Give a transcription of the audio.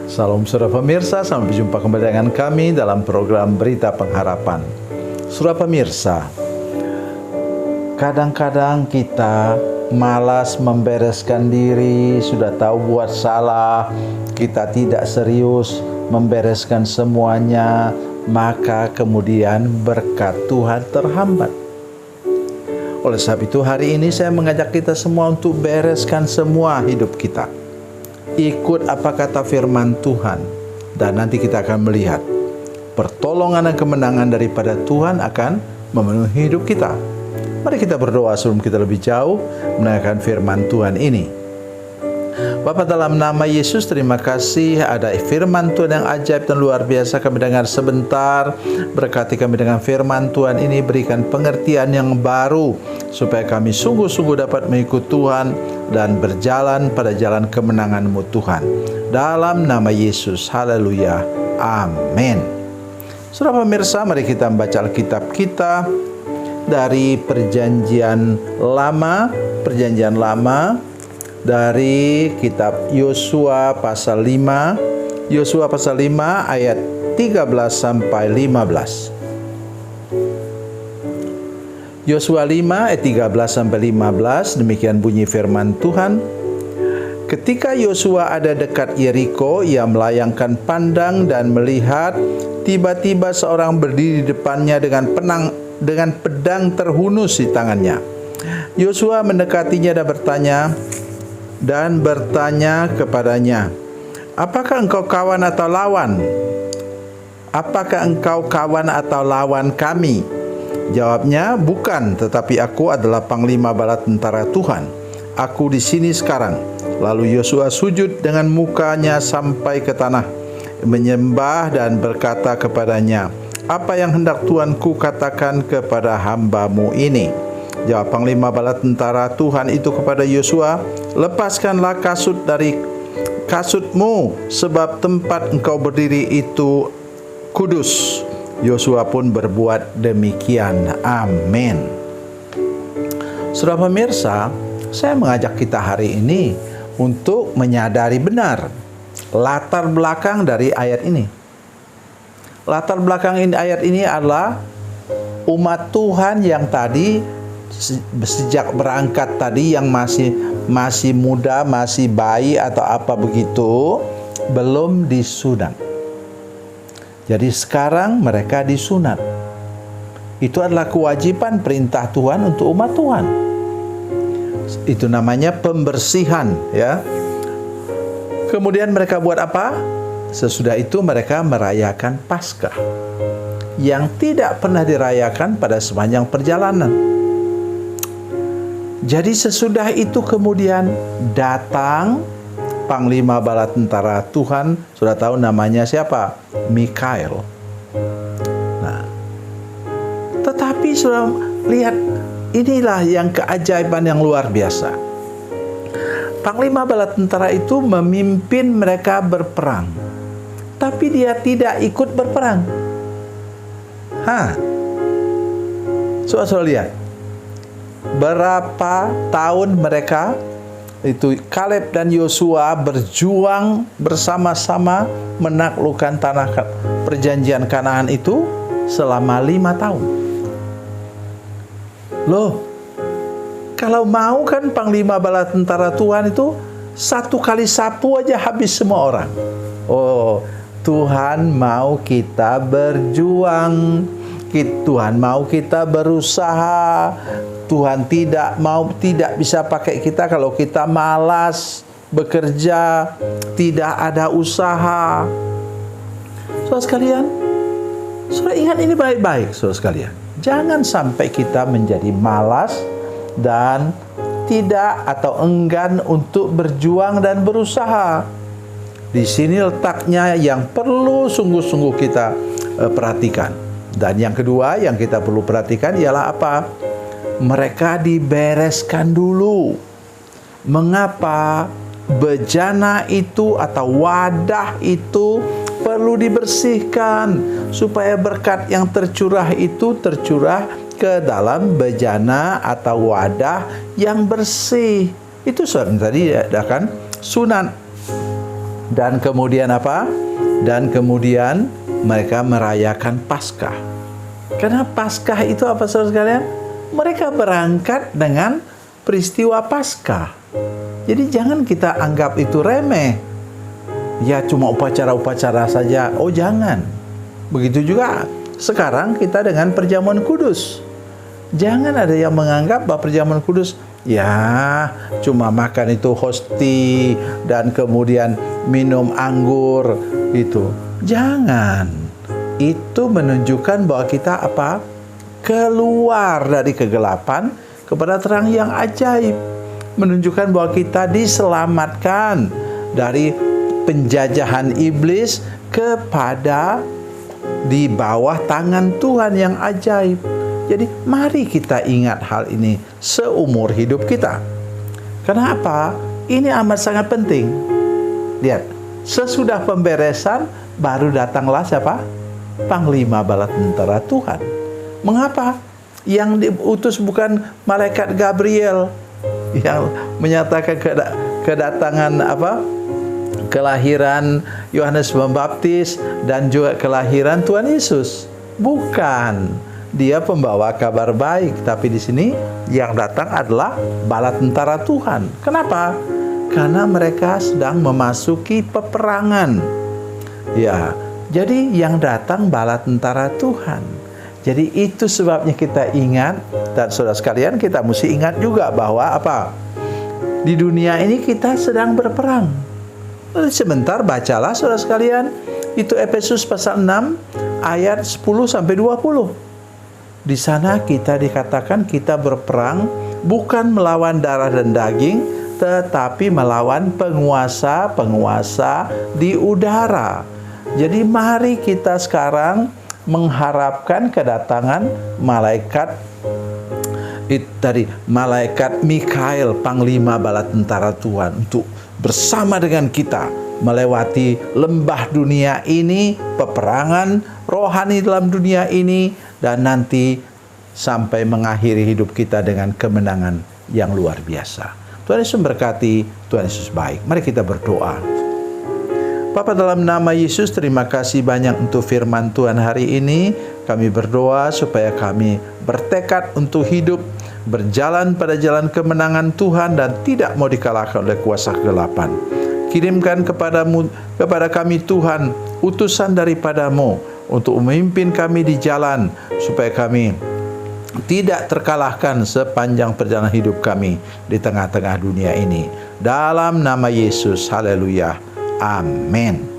Salam saudara pemirsa, sampai berjumpa kembali dengan kami dalam program Berita Pengharapan. Saudara pemirsa, kadang-kadang kita malas membereskan diri, sudah tahu buat salah, kita tidak serius membereskan semuanya, maka kemudian berkat Tuhan terhambat. Oleh sebab itu hari ini saya mengajak kita semua untuk bereskan semua hidup kita. Ikut apa kata firman Tuhan, dan nanti kita akan melihat pertolongan dan kemenangan daripada Tuhan akan memenuhi hidup kita. Mari kita berdoa sebelum kita lebih jauh mendengarkan firman Tuhan ini. Bapa, dalam nama Yesus, terima kasih ada firman Tuhan yang ajaib dan luar biasa kami dengar sebentar. Berkati kami dengan firman Tuhan ini, berikan pengertian yang baru supaya kami sungguh-sungguh dapat mengikut Tuhan dan berjalan pada jalan kemenangan-Mu Tuhan. Dalam nama Yesus, haleluya, amin. Saudara pemirsa, mari kita membaca Alkitab kita dari Perjanjian Lama dari kitab Yosua pasal 5, Yosua pasal 5 ayat 13 sampai 15. Yosua 5 ayat 13 sampai 15, demikian bunyi firman Tuhan. Ketika Yosua ada dekat Yeriko, ia melayangkan pandang dan melihat tiba-tiba seorang berdiri di depannya dengan pedang terhunus di tangannya. Yosua mendekatinya dan bertanya kepadanya, "Apakah engkau kawan atau lawan? Apakah engkau kawan atau lawan kami?" Jawabnya, "Bukan, tetapi aku adalah panglima bala tentara Tuhan. Aku di sini sekarang." Lalu Yosua sujud dengan mukanya sampai ke tanah, menyembah dan berkata kepadanya, "Apa yang hendak Tuanku katakan kepada hamba-Mu ini?" Jawab panglima bala tentara Tuhan itu kepada Yosua, "Lepaskanlah kasutmu, sebab tempat engkau berdiri itu kudus." Yosua pun berbuat demikian. Amin. Saudara pemirsa, saya mengajak kita hari ini untuk menyadari benar latar belakang dari ayat ini. Latar belakang ayat ini adalah umat Tuhan yang tadi sejak berangkat tadi, yang masih muda, masih bayi atau apa begitu, belum disunat. Jadi sekarang mereka disunat. Itu adalah kewajiban perintah Tuhan untuk umat Tuhan. Itu namanya pembersihan, ya. Kemudian mereka buat apa? Sesudah itu mereka merayakan Paskah yang tidak pernah dirayakan pada sepanjang perjalanan. Jadi sesudah itu kemudian datang panglima bala tentara Tuhan, sudah tahu namanya siapa? Mikael. Nah, tetapi sudah lihat, inilah yang keajaiban yang luar biasa. Panglima bala tentara itu memimpin mereka berperang, tapi dia tidak ikut berperang. Soal lihat, berapa tahun mereka itu Kaleb dan Yosua berjuang bersama-sama menaklukkan tanah perjanjian Kanaan itu selama 5 tahun. Loh, kalau mau kan panglima bala tentara Tuhan itu 1 kali sapu aja habis semua orang. Oh, Tuhan mau kita berjuang, Tuhan mau kita berusaha. Tuhan tidak bisa pakai kita kalau kita malas bekerja, tidak ada usaha. Saudara sekalian, saudara ingat ini baik-baik, saudara sekalian. Jangan sampai kita menjadi malas dan tidak atau enggan untuk berjuang dan berusaha. Di sini letaknya yang perlu sungguh-sungguh kita perhatikan. Dan yang kedua yang kita perlu perhatikan ialah apa? Mereka dibereskan dulu. Mengapa? Bejana itu atau wadah itu perlu dibersihkan supaya berkat yang tercurah itu tercurah ke dalam bejana atau wadah yang bersih. Itu tadi kan sunat. Dan kemudian apa? Dan kemudian mereka merayakan Paskah. Karena Paskah itu apa, saudara sekalian? Mereka berangkat dengan peristiwa Paskah. Jadi jangan kita anggap itu remeh. Ya cuma upacara-upacara saja. Oh jangan. Begitu juga sekarang kita dengan perjamuan kudus. Jangan ada yang menganggap bahwa perjamuan kudus ya cuma makan itu hosti dan kemudian minum anggur itu. Jangan. Itu menunjukkan bahwa kita apa? Keluar dari kegelapan kepada terang yang ajaib. Menunjukkan bahwa kita diselamatkan dari penjajahan iblis kepada di bawah tangan Tuhan yang ajaib. Jadi mari kita ingat hal ini seumur hidup kita. Kenapa? Ini amat sangat penting. Lihat, sesudah pemberesan baru datanglah siapa? Panglima bala tentara Tuhan. Mengapa? Yang diutus bukan malaikat Gabriel yang menyatakan kedatangan apa? Kelahiran Yohanes Pembaptis dan juga kelahiran Tuhan Yesus. Bukan. Dia pembawa kabar baik, tapi di sini yang datang adalah bala tentara Tuhan. Kenapa? Karena mereka sedang memasuki peperangan. Ya, jadi yang datang bala tentara Tuhan. Jadi itu sebabnya kita ingat, dan saudara sekalian kita mesti ingat juga bahwa apa? Di dunia ini kita sedang berperang. Sebentar bacalah saudara sekalian, itu Efesus pasal 6 ayat 10 sampai 20. Di sana kita dikatakan kita berperang bukan melawan darah dan daging, tetapi melawan penguasa-penguasa di udara. Jadi mari kita sekarang mengharapkan kedatangan malaikat malaikat Mikael, panglima bala tentara Tuhan, untuk bersama dengan kita melewati lembah dunia ini, peperangan rohani dalam dunia ini, dan nanti sampai mengakhiri hidup kita dengan kemenangan yang luar biasa. Tuhan Yesus memberkati, Tuhan Yesus baik. Mari kita berdoa. Bapa, dalam nama Yesus, terima kasih banyak untuk firman Tuhan hari ini. Kami berdoa supaya kami bertekad untuk hidup, berjalan pada jalan kemenangan Tuhan dan tidak mau dikalahkan oleh kuasa kegelapan. Kirimkan kepada kami Tuhan utusan daripadamu untuk memimpin kami di jalan supaya kami tidak terkalahkan sepanjang perjalanan hidup kami di tengah-tengah dunia ini. Dalam nama Yesus, haleluya, amin.